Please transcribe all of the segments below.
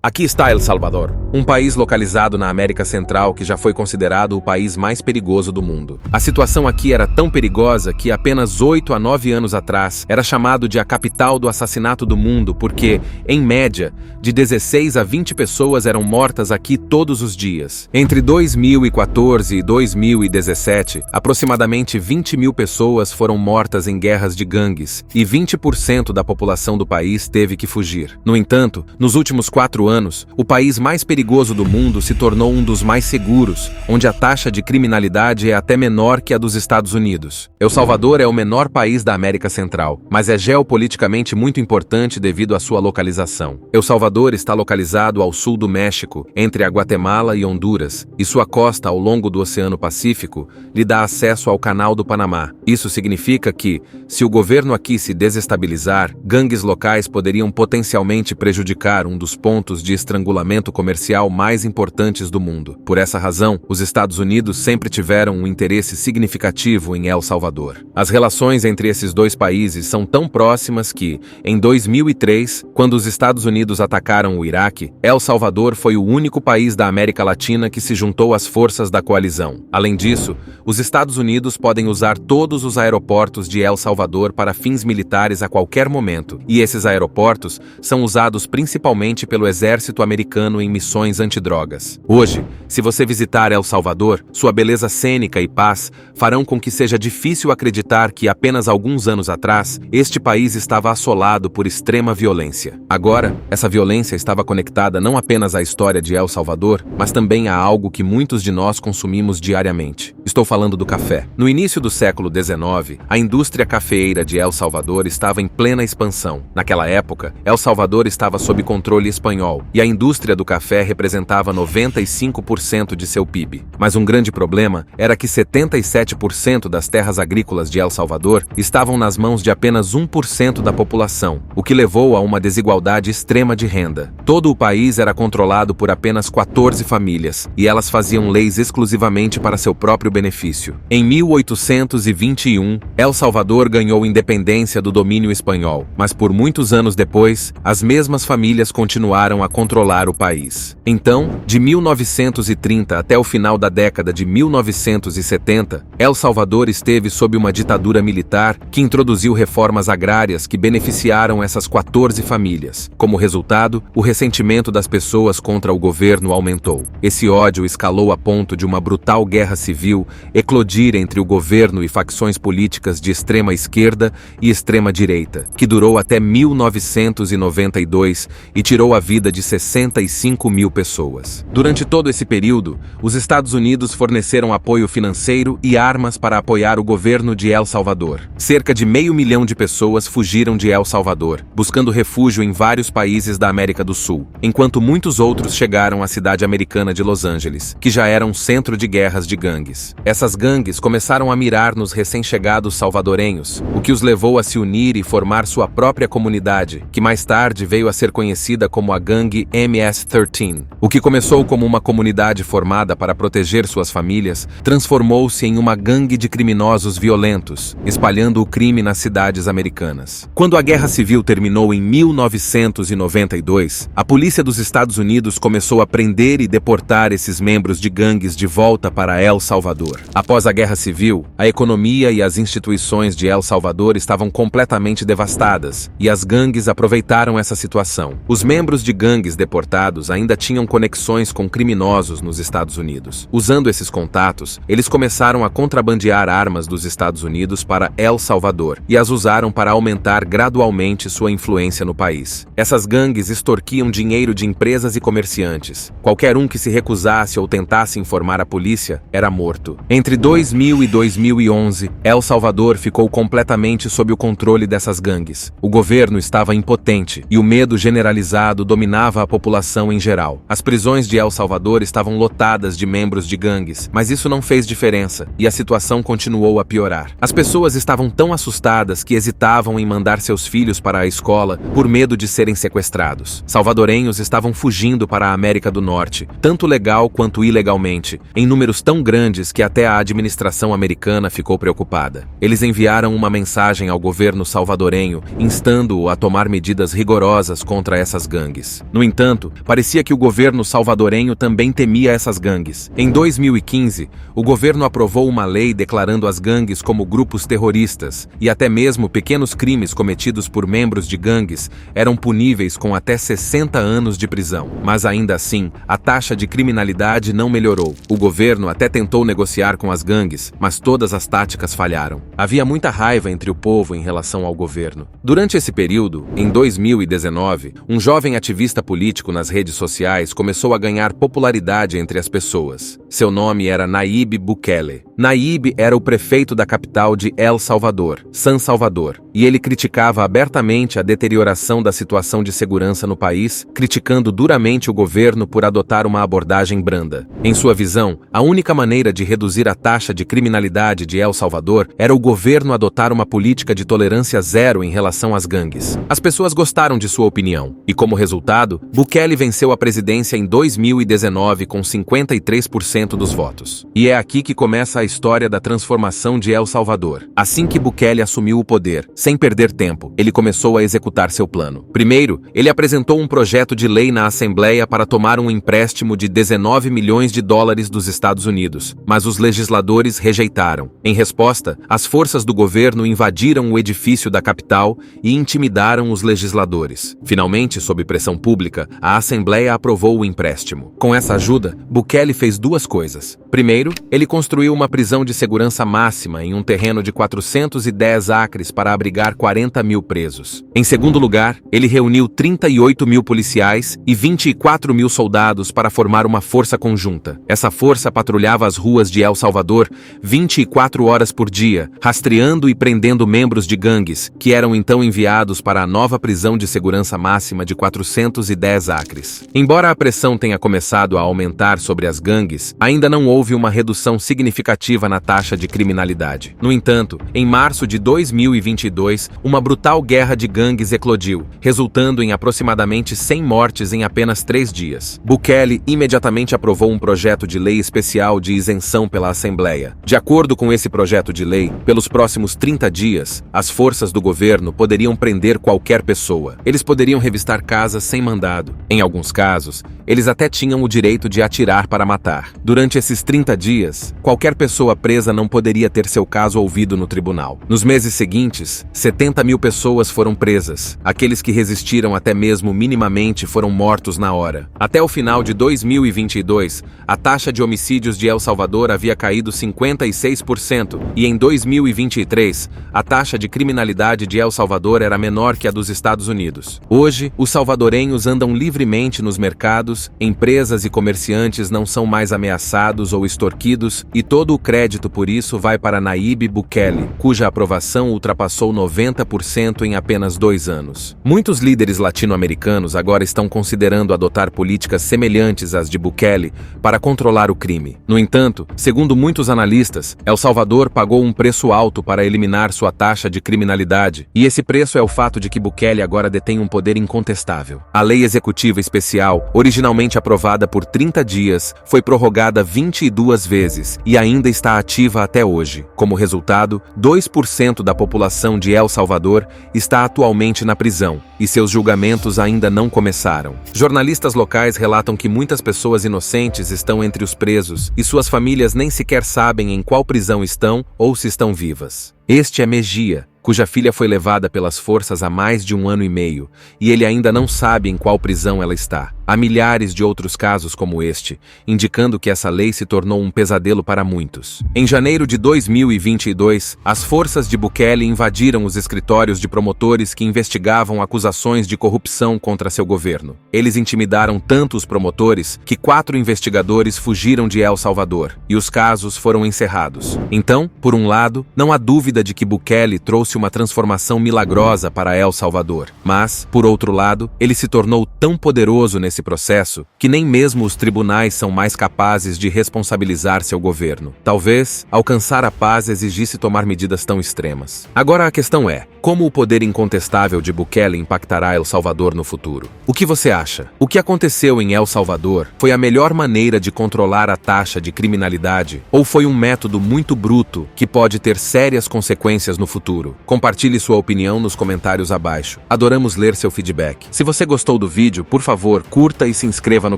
Aqui está El Salvador, um país localizado na América Central que já foi considerado o país mais perigoso do mundo. A situação aqui era tão perigosa que apenas 8 a 9 anos atrás era chamado de a capital do assassinato do mundo porque, em média, de 16 a 20 pessoas eram mortas aqui todos os dias. Entre 2014 e 2017, aproximadamente 20 mil pessoas foram mortas em guerras de gangues e 20% da população do país teve que fugir. No entanto, nos últimos 4 anos, o país mais perigoso do mundo se tornou um dos mais seguros, onde a taxa de criminalidade é até menor que a dos Estados Unidos. El Salvador é o menor país da América Central, mas é geopoliticamente muito importante devido à sua localização. El Salvador está localizado ao sul do México, entre a Guatemala e Honduras, e sua costa ao longo do Oceano Pacífico lhe dá acesso ao Canal do Panamá. Isso significa que, se o governo aqui se desestabilizar, gangues locais poderiam potencialmente prejudicar um dos pontos de estrangulamento comercial mais importantes do mundo. Por essa razão, os Estados Unidos sempre tiveram um interesse significativo em El Salvador. As relações entre esses dois países são tão próximas que, em 2003, quando os Estados Unidos atacaram o Iraque, El Salvador foi o único país da América Latina que se juntou às forças da coalizão. Além disso, os Estados Unidos podem usar todos os aeroportos de El Salvador para fins militares a qualquer momento, e esses aeroportos são usados principalmente pelo exército americano em missões antidrogas. Hoje, se você visitar El Salvador, sua beleza cênica e paz farão com que seja difícil acreditar que apenas alguns anos atrás, este país estava assolado por extrema violência. Agora, essa violência estava conectada não apenas à história de El Salvador, mas também a algo que muitos de nós consumimos diariamente. Estou falando do café. No início do século XIX, a indústria cafeeira de El Salvador estava em plena expansão. Naquela época, El Salvador estava sob controle espanhol, e a indústria do café representava 95% de seu PIB. Mas um grande problema era que 77% das terras agrícolas de El Salvador estavam nas mãos de apenas 1% da população, o que levou a uma desigualdade extrema de renda. Todo o país era controlado por apenas 14 famílias, e elas faziam leis exclusivamente para seu próprio benefício. Em 1821, El Salvador ganhou independência do domínio espanhol, mas por muitos anos depois, as mesmas famílias continuaram a controlar o país. Então, de 1930 até o final da década de 1970, El Salvador esteve sob uma ditadura militar que introduziu reformas agrárias que beneficiaram essas 14 famílias. Como resultado, o ressentimento das pessoas contra o governo aumentou. Esse ódio escalou a ponto de uma brutal guerra civil eclodir entre o governo e facções políticas de extrema esquerda e extrema direita, que durou até 1992 e tirou a vida de 65 mil pessoas. Durante todo esse período, os Estados Unidos forneceram apoio financeiro e armas para apoiar o governo de El Salvador. Cerca de 500 mil de pessoas fugiram de El Salvador, buscando refúgio em vários países da América do Sul, enquanto muitos outros chegaram à cidade americana de Los Angeles, que já era um centro de guerras de gangues. Essas gangues começaram a mirar nos recém-chegados salvadorenhos, o que os levou a se unir e formar sua própria comunidade, que mais tarde veio a ser conhecida como a gangue MS-13. O que começou como uma comunidade formada para proteger suas famílias, transformou-se em uma gangue de criminosos violentos, espalhando o crime nas cidades americanas. Quando a Guerra Civil terminou em 1992, a polícia dos Estados Unidos começou a prender e deportar esses membros de gangues de volta para El Salvador. Após a Guerra Civil, a economia e as instituições de El Salvador estavam completamente devastadas, e as gangues aproveitaram essa situação. Os membros de gangues deportados ainda tinham conexões com criminosos nos Estados Unidos. Usando esses contatos, eles começaram a contrabandear armas dos Estados Unidos para El Salvador e as usaram para aumentar gradualmente sua influência no país. Essas gangues extorquiam dinheiro de empresas e comerciantes. Qualquer um que se recusasse ou tentasse informar a polícia era morto. Entre 2000 e 2011, El Salvador ficou completamente sob o controle dessas gangues. O governo estava impotente e o medo generalizado dominava a população em geral. As prisões de El Salvador estavam lotadas de membros de gangues, mas isso não fez diferença, e a situação continuou a piorar. As pessoas estavam tão assustadas que hesitavam em mandar seus filhos para a escola por medo de serem sequestrados. Salvadorenhos estavam fugindo para a América do Norte, tanto legal quanto ilegalmente, em números tão grandes que até a administração americana ficou preocupada. Eles enviaram uma mensagem ao governo salvadorenho, instando-o a tomar medidas rigorosas contra essas gangues. No entanto, parecia que o governo salvadorenho também temia essas gangues. Em 2015, o governo aprovou uma lei declarando as gangues como grupos terroristas, e até mesmo pequenos crimes cometidos por membros de gangues eram puníveis com até 60 anos de prisão. Mas ainda assim, a taxa de criminalidade não melhorou. O governo até tentou negociar com as gangues, mas todas as táticas falharam. Havia muita raiva entre o povo em relação ao governo. Durante esse período, em 2019, um jovem ativista político nas redes sociais começou a ganhar popularidade entre as pessoas. Seu nome era Nayib Bukele. Nayib era o prefeito da capital de El Salvador, San Salvador, e ele criticava abertamente a deterioração da situação de segurança no país, criticando duramente o governo por adotar uma abordagem branda. Em sua visão, a única maneira de reduzir a taxa de criminalidade de El Salvador era o governo adotar uma política de tolerância zero em relação às gangues. As pessoas gostaram de sua opinião, e como resultado, Bukele venceu a presidência em 2019 com 53% dos votos. E é aqui que começa a história da transformação de El Salvador. Assim que Bukele assumiu o poder, sem perder tempo, ele começou a executar seu plano. Primeiro, ele apresentou um projeto de lei na Assembleia para tomar um empréstimo de 19 milhões de dólares dos Estados Unidos, mas os legisladores rejeitaram. Em resposta, as forças do governo invadiram o edifício da capital e intimidaram os legisladores. Finalmente, sob pressão pública, a Assembleia aprovou o empréstimo. Com essa ajuda, Bukele fez duas coisas. Primeiro, ele construiu uma prisão de segurança máxima em um terreno de 410 acres para abrigar 40 mil presos. Em segundo lugar, ele reuniu 38 mil policiais e 24 mil soldados para formar uma força conjunta. Essa força patrulhava as ruas de El Salvador 24 horas por dia, rastreando e prendendo membros de gangues, que eram então enviados para a nova prisão de segurança máxima de 410 acres. Embora a pressão tenha começado a aumentar sobre as gangues, ainda não houve uma redução significativa na taxa de criminalidade. No entanto, em março de 2022, uma brutal guerra de gangues eclodiu, resultando em aproximadamente 100 mortes em apenas 3 dias. Bukele imediatamente aprovou um projeto de lei especial de isenção pela Assembleia. De acordo com esse projeto de lei, pelos próximos 30 dias, as forças do governo poderiam prender qualquer pessoa. Eles poderiam revistar casas sem mandado. Em alguns casos, eles até tinham o direito de atirar para matar. Durante esses 30 dias, qualquer pessoa presa não poderia ter seu caso ouvido no tribunal. Nos meses seguintes, 70 mil pessoas foram presas. Aqueles que resistiram até mesmo minimamente foram mortos na hora. Até o final de 2022, a taxa de homicídios de El Salvador havia caído 56% e em 2023, a taxa de criminalidade de El Salvador era menor que a dos Estados Unidos. Hoje, os salvadorenhos andam livremente nos mercados, empresas e comerciantes não são mais ameaçados ou extorquidos e todo o crédito por isso vai para Nayib Bukele, cuja aprovação ultrapassou 90% em apenas 2 anos. Muitos líderes latino-americanos agora estão considerando adotar políticas semelhantes às de Bukele para controlar o crime. No entanto, segundo muitos analistas, El Salvador pagou um preço alto para eliminar sua taxa de criminalidade, e esse preço é o fato de que Bukele agora detém um poder incontestável. A lei executiva especial, originalmente aprovada por 30 dias, foi prorrogada 22 vezes e ainda está ativa até hoje. Como resultado, 2% da população de El Salvador está atualmente na prisão, e seus julgamentos ainda não começaram. Jornalistas locais relatam que muitas pessoas inocentes estão entre os presos e suas famílias nem sequer sabem em qual prisão estão ou se estão vivas. Este é Mejia, cuja filha foi levada pelas forças há mais de 1 ano e meio, e ele ainda não sabe em qual prisão ela está. Há milhares de outros casos como este, indicando que essa lei se tornou um pesadelo para muitos. Em janeiro de 2022, as forças de Bukele invadiram os escritórios de promotores que investigavam acusações de corrupção contra seu governo. Eles intimidaram tanto os promotores que 4 investigadores fugiram de El Salvador, e os casos foram encerrados. Então, por um lado, não há dúvida de que Bukele trouxe uma transformação milagrosa para El Salvador, mas, por outro lado, ele se tornou tão poderoso nesse nesse processo que nem mesmo os tribunais são mais capazes de responsabilizar seu governo. Talvez alcançar a paz exigisse tomar medidas tão extremas. Agora a questão é, como o poder incontestável de Bukele impactará El Salvador no futuro? O que você acha? O que aconteceu em El Salvador foi a melhor maneira de controlar a taxa de criminalidade ou foi um método muito bruto que pode ter sérias consequências no futuro? Compartilhe sua opinião nos comentários abaixo. Adoramos ler seu feedback. Se você gostou do vídeo, por favor, curta e se inscreva no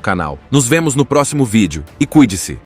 canal. Nos vemos no próximo vídeo e cuide-se!